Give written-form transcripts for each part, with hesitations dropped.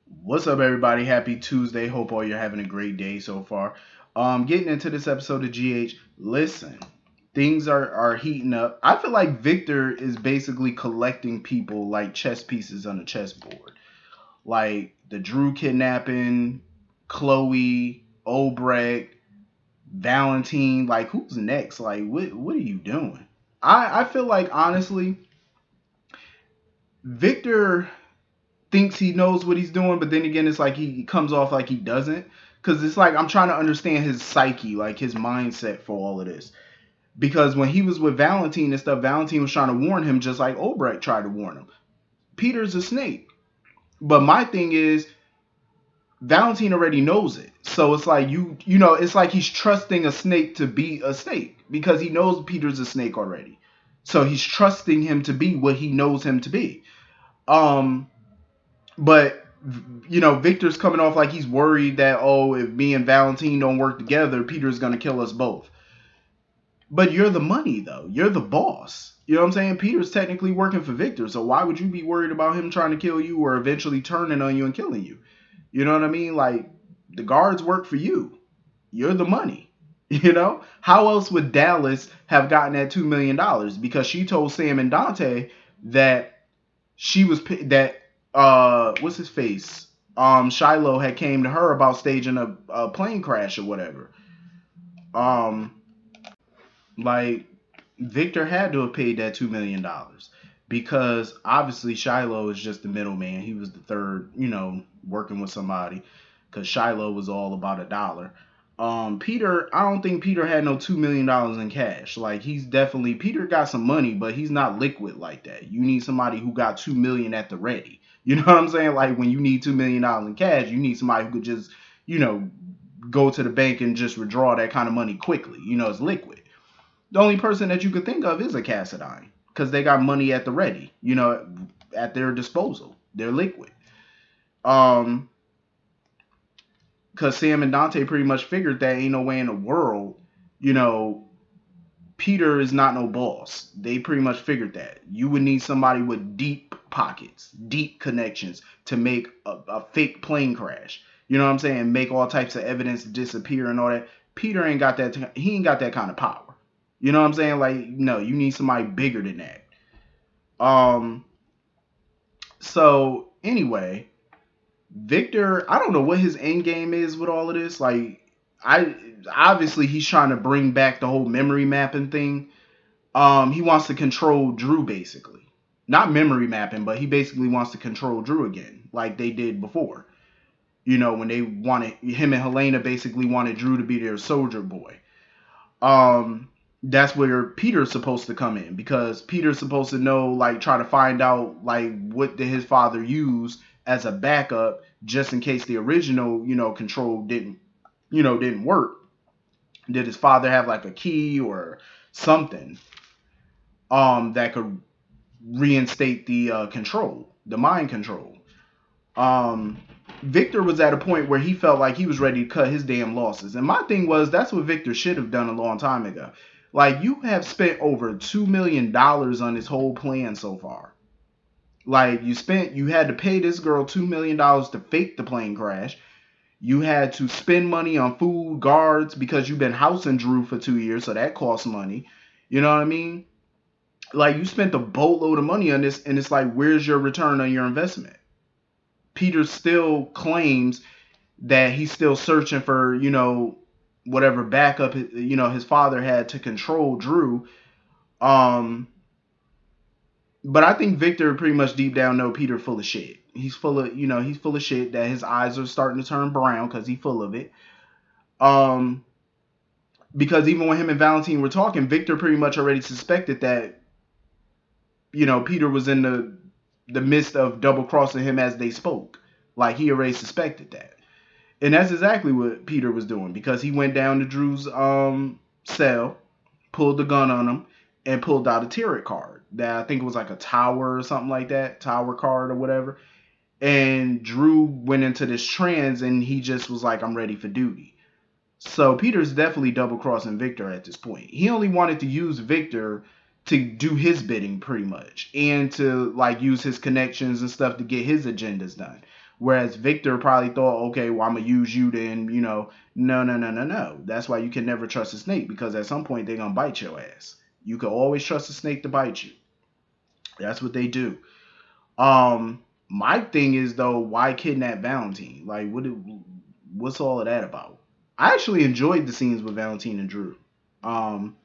What's up, everybody? Happy Tuesday. Hope all you're having a great day so far. Getting into this episode of GH. Listen, things are heating up. I feel like Victor is basically collecting people like chess pieces on a chessboard. Like the Drew kidnapping, Chloe, Obrecht, Valentine. Like who's next? Like what are you doing? I feel like honestly, Victor thinks he knows what he's doing, but then again, it's like he comes off like he doesn't. Because it's like I'm trying to understand his psyche, like his mindset for all of this. Because when he was with Valentine and stuff, Valentine was trying to warn him, just like Obrecht tried to warn him. Peter's a snake. But my thing is, Valentine already knows it. So it's like it's like he's trusting a snake to be a snake because he knows Peter's a snake already. So he's trusting him to be what he knows him to be. Um, But Victor's coming off like he's worried that if me and Valentine don't work together, Peter's gonna kill us both. But you're the money though. You're the boss. You know what I'm saying? Peter's technically working for Victor, so why would you be worried about him trying to kill you or eventually turning on you and killing you? You know what I mean? Like the guards work for you. You're the money. How else would Dallas have gotten that $2 million? Because she told Sam and Dante that she was that what's his face Shiloh had came to her about staging a plane crash or whatever. um like Victor had to have paid that $2 million because obviously Shiloh is just the middleman. He was the third, working with somebody, because Shiloh was all about a dollar. Peter, I don't think Peter had no $2 million in cash. Like he's definitely Peter got some money, but he's not liquid like that. You need somebody who got 2 million at the ready. You know what I'm saying? Like when you need $2 million in cash, you need somebody who could just, you know, go to the bank and just withdraw that kind of money quickly. It's liquid. The only person that you could think of is a Cassadine because they got money at the ready, at their disposal. They're liquid. Um, because Sam and Dante pretty much figured that ain't no way in the world, you know, Peter is not no boss. They pretty much figured that. You would need somebody with deep pockets, deep connections to make a fake plane crash. You know what I'm saying? Make all types of evidence disappear and all that. Peter ain't got that. He ain't got that kind of power. You know what I'm saying? Like, no, you need somebody bigger than that. Um. So anyway, Victor, I don't know what his end game is with all of this. Like, I obviously he's trying to bring back the whole memory mapping thing. He wants to control Drew basically. Not memory mapping, but he basically wants to control Drew again, like they did before. When they wanted him and Helena basically wanted Drew to be their soldier boy. That's where Peter's supposed to come in because Peter's supposed to know, like, try to find out like what did his father use as a backup just in case the original, control didn't work. Did his father have like a key or something that could reinstate the control, the mind control? Um, Victor was at a point where he felt like he was ready to cut his damn losses. And my thing was, that's what Victor should have done a long time ago. Like, you have spent over $2 million on this whole plan so far. Like, you had to pay this girl $2 million to fake the plane crash. You had to spend money on food, guards, because you've been housing Drew for 2 years, so that costs money. You know what I mean? Like, you spent a boatload of money on this, and it's like, where's your return on your investment? Peter still claims that he's still searching for, whatever backup, his father had to control Drew. Um, but I think Victor pretty much deep down know Peter full of shit. He's full of shit that his eyes are starting to turn brown because he's full of it. Um, because even when him and Valentine were talking, Victor pretty much already suspected that, Peter was in the midst of double crossing him as they spoke. Like he already suspected that. And that's exactly what Peter was doing because he went down to Drew's cell, pulled the gun on him, and pulled out a tarot card that I think was like a tower or something like that, tower card or whatever. And Drew went into this trance and he just was like, I'm ready for duty. So Peter's definitely double crossing Victor at this point. He only wanted to use Victor to do his bidding pretty much and to like use his connections and stuff to get his agendas done. Whereas Victor probably thought, okay, well, I'm gonna use you then, no, no, no, no, no. That's why you can never trust a snake, because at some point they're gonna bite your ass. You can always trust a snake to bite you. That's what they do. My thing is though, why kidnap Valentine? Like, what's all of that about? I actually enjoyed the scenes with Valentine and Drew. Um,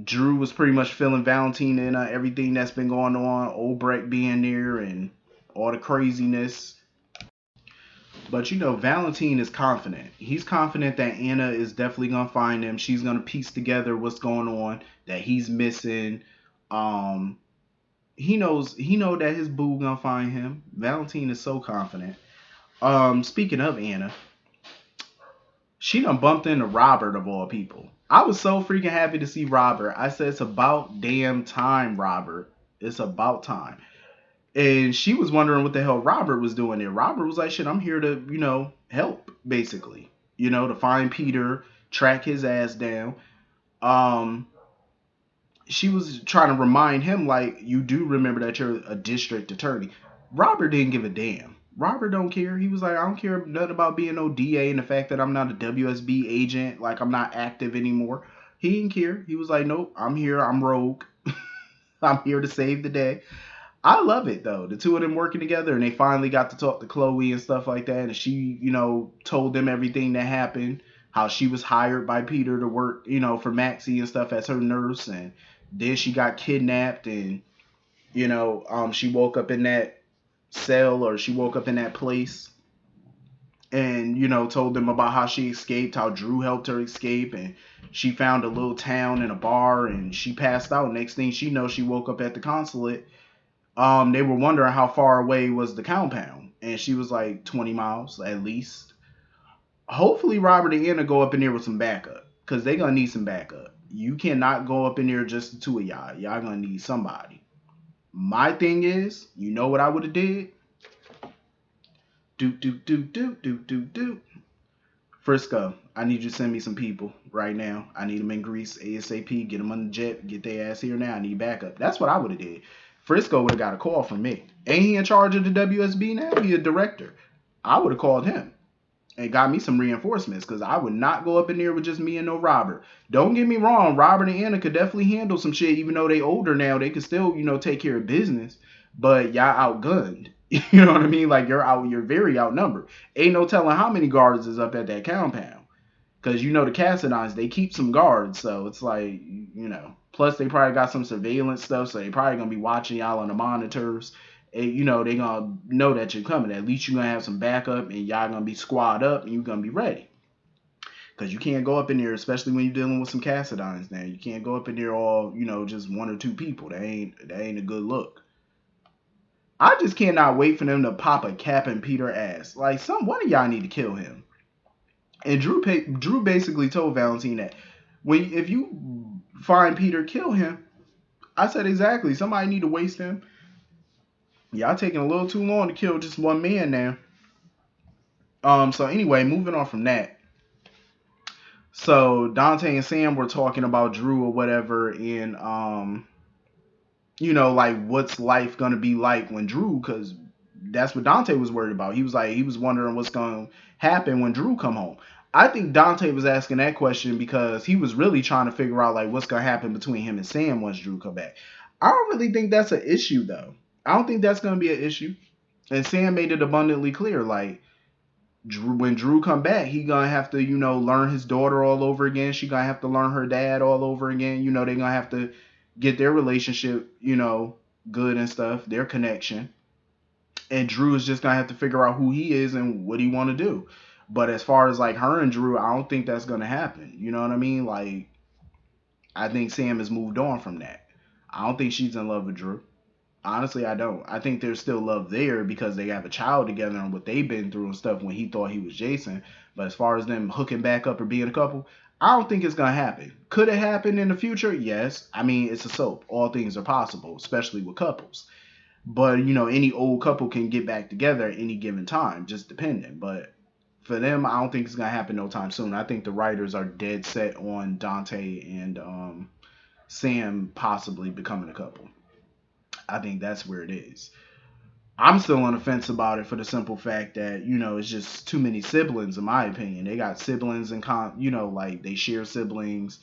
Drew was pretty much filling Valentine in everything that's been going on, Obrecht being there and all the craziness. But Valentine is confident. He's confident that Anna is definitely gonna find him. She's gonna piece together what's going on, that he's missing. Um, he know that his boo gonna find him. Valentine is so confident. Speaking of Anna, she done bumped into Robert of all people. I was so freaking happy to see Robert. I said it's about damn time, Robert. It's about time. And she was wondering what the hell Robert was doing there. Robert was like, shit, I'm here to, help, basically. To find Peter, track his ass down. Um, she was trying to remind him, like, you do remember that you're a district attorney. Robert didn't give a damn. Robert don't care. He was like, I don't care nothing about being no DA and the fact that I'm not a WSB agent, like I'm not active anymore. He didn't care. He was like, nope, I'm here. I'm rogue. I'm here to save the day. I love it though. The two of them working together, and they finally got to talk to Chloe and stuff like that. And she, told them everything that happened. How she was hired by Peter to work, for Maxie and stuff as her nurse, and then she got kidnapped, and she woke up in that cell, or she woke up in that place, and told them about how she escaped, how Drew helped her escape, and she found a little town and a bar, and she passed out. Next thing she knows, she woke up at the consulate. They were wondering how far away was the compound, and she was like 20 miles at least. Hopefully Robert and Anna go up in there with some backup, because they're gonna need some backup. You cannot go up in there just the two of y'all gonna need somebody. My thing is, you know what I would have did? Do. Frisco, I need you to send me some people right now. I need them in Greece ASAP. Get them on the jet. Get their ass here now. I need backup. That's what I would have did. Frisco would have got a call from me. Ain't he in charge of the WSB now? He a director. I would have called him and got me some reinforcements, because I would not go up in there with just me and no Robert. Don't get me wrong. Robert and Anna could definitely handle some shit. Even though they older now, they could still, take care of business. But y'all outgunned. You know what I mean? Like, you're very outnumbered. Ain't no telling how many guards is up at that compound. Because the Cassidons, they keep some guards. So it's like, Plus, they probably got some surveillance stuff. So they probably going to be watching y'all on the monitors. And, they going to know that you're coming. At least you're going to have some backup. And y'all going to be squad up. And you're going to be ready. Because you can't go up in there, especially when you're dealing with some Cassidons now. You can't go up in there all, just one or two people. That ain't a good look. I just cannot wait for them to pop a cap in Peter's ass. Like, one of y'all need to kill him. And Drew basically told Valentine that if you find Peter, kill him. I said exactly. Somebody need to waste him. Y'all taking a little too long to kill just one man now. So anyway, moving on from that. So Dante and Sam were talking about Drew or whatever, and like what's life gonna be like when Drew, because that's what Dante was worried about. He was wondering what's gonna happen when Drew come home. I think Dante was asking that question because he was really trying to figure out like what's gonna happen between him and Sam once Drew come back. I don't really think that's an issue though. I don't think that's gonna be an issue. And Sam made it abundantly clear, like when Drew come back, he gonna have to, learn his daughter all over again. She gonna have to learn her dad all over again. They gonna have to get their relationship, good and stuff, their connection. And Drew is just gonna have to figure out who he is and what he want to do. But as far as like her and Drew, I don't think that's gonna happen. You know what I mean? Like, I think Sam has moved on from that. I don't think she's in love with Drew. Honestly, I don't. I think there's still love there because they have a child together and what they've been through and stuff when he thought he was Jason. But as far as them hooking back up or being a couple, I don't think it's going to happen. Could it happen in the future? Yes. I mean, it's a soap. All things are possible, especially with couples. But, any old couple can get back together at any given time, just depending. But for them, I don't think it's going to happen no time soon. I think the writers are dead set on Dante and Sam possibly becoming a couple. I think that's where it is. I'm still on the fence about it for the simple fact that, it's just too many siblings, in my opinion. They got siblings and, like they share siblings.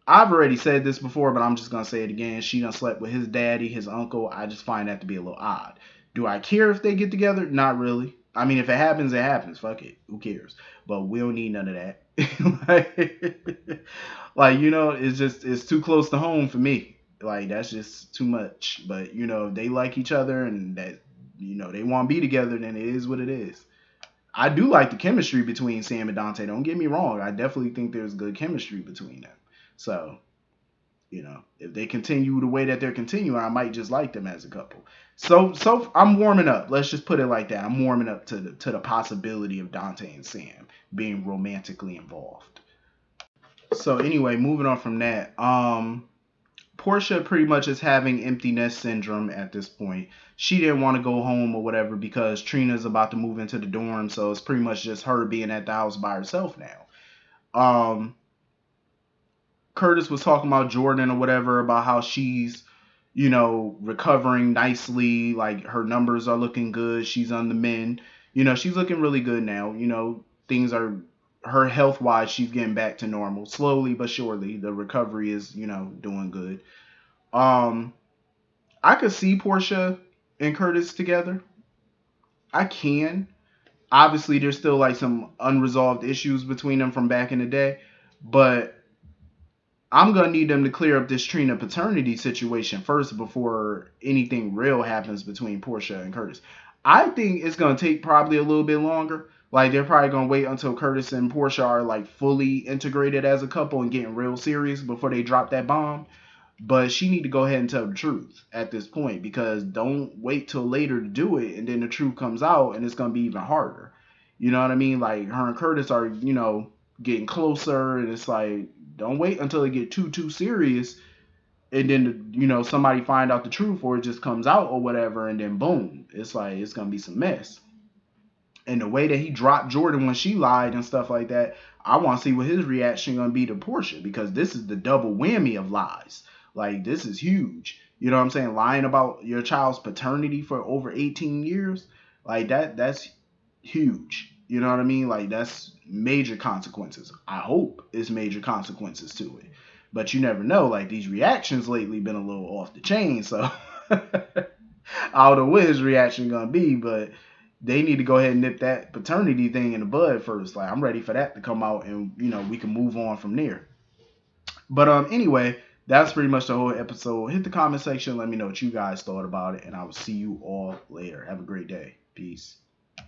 I've already said this before, but I'm just gonna say it again. She done slept with his daddy, his uncle. I just find that to be a little odd. Do I care if they get together? Not really. I mean, if it happens, it happens. Fuck it. Who cares? But we don't need none of that. It's too close to home for me. Like that's just too much. But if they like each other and that they want to be together, then it is what it is. I do like the chemistry between Sam and Dante. Don't get me wrong. I definitely think there's good chemistry between them. So, if they continue the way that they're continuing, I might just like them as a couple. So I'm warming up. Let's just put it like that. I'm warming up to the possibility of Dante and Sam being romantically involved. So anyway, moving on from that, Portia pretty much is having empty nest syndrome at this point. She didn't want to go home or whatever because Trina's about to move into the dorm, so it's pretty much just her being at the house by herself now. Um, Curtis was talking about Jordan or whatever, about how she's, recovering nicely. Like her numbers are looking good. She's on the mend. She's looking really good now. Things are, her health wise, she's getting back to normal slowly but surely. The recovery is, doing good. Um, I could see Portia and Curtis together. I can. Obviously, there's still like some unresolved issues between them from back in the day, but I'm gonna need them to clear up this Trina paternity situation first before anything real happens between Portia and Curtis. I think it's gonna take probably a little bit longer. Like they're probably gonna wait until Curtis and Portia are like fully integrated as a couple and getting real serious before they drop that bomb. But she need to go ahead and tell the truth at this point because don't wait till later to do it and then the truth comes out and it's gonna be even harder. You know what I mean? Like her and Curtis are, getting closer and it's like don't wait until it get too serious and then somebody find out the truth or it just comes out or whatever and then boom, it's like it's gonna be some mess. And the way that he dropped Jordan when she lied and stuff like that, I want to see what his reaction gonna be to Portia because this is the double whammy of lies. Like this is huge. You know what I'm saying? Lying about your child's paternity for over 18 years, like that's huge. You know what I mean? Like that's major consequences. I hope it's major consequences to it. But you never know. Like these reactions lately been a little off the chain, so I don't know what his reaction gonna be, but they need to go ahead and nip that paternity thing in the bud first. Like I'm ready for that to come out, and we can move on from there. But anyway, that's pretty much the whole episode. Hit the comment section, let me know what you guys thought about it, and I will see you all later. Have a great day. Peace.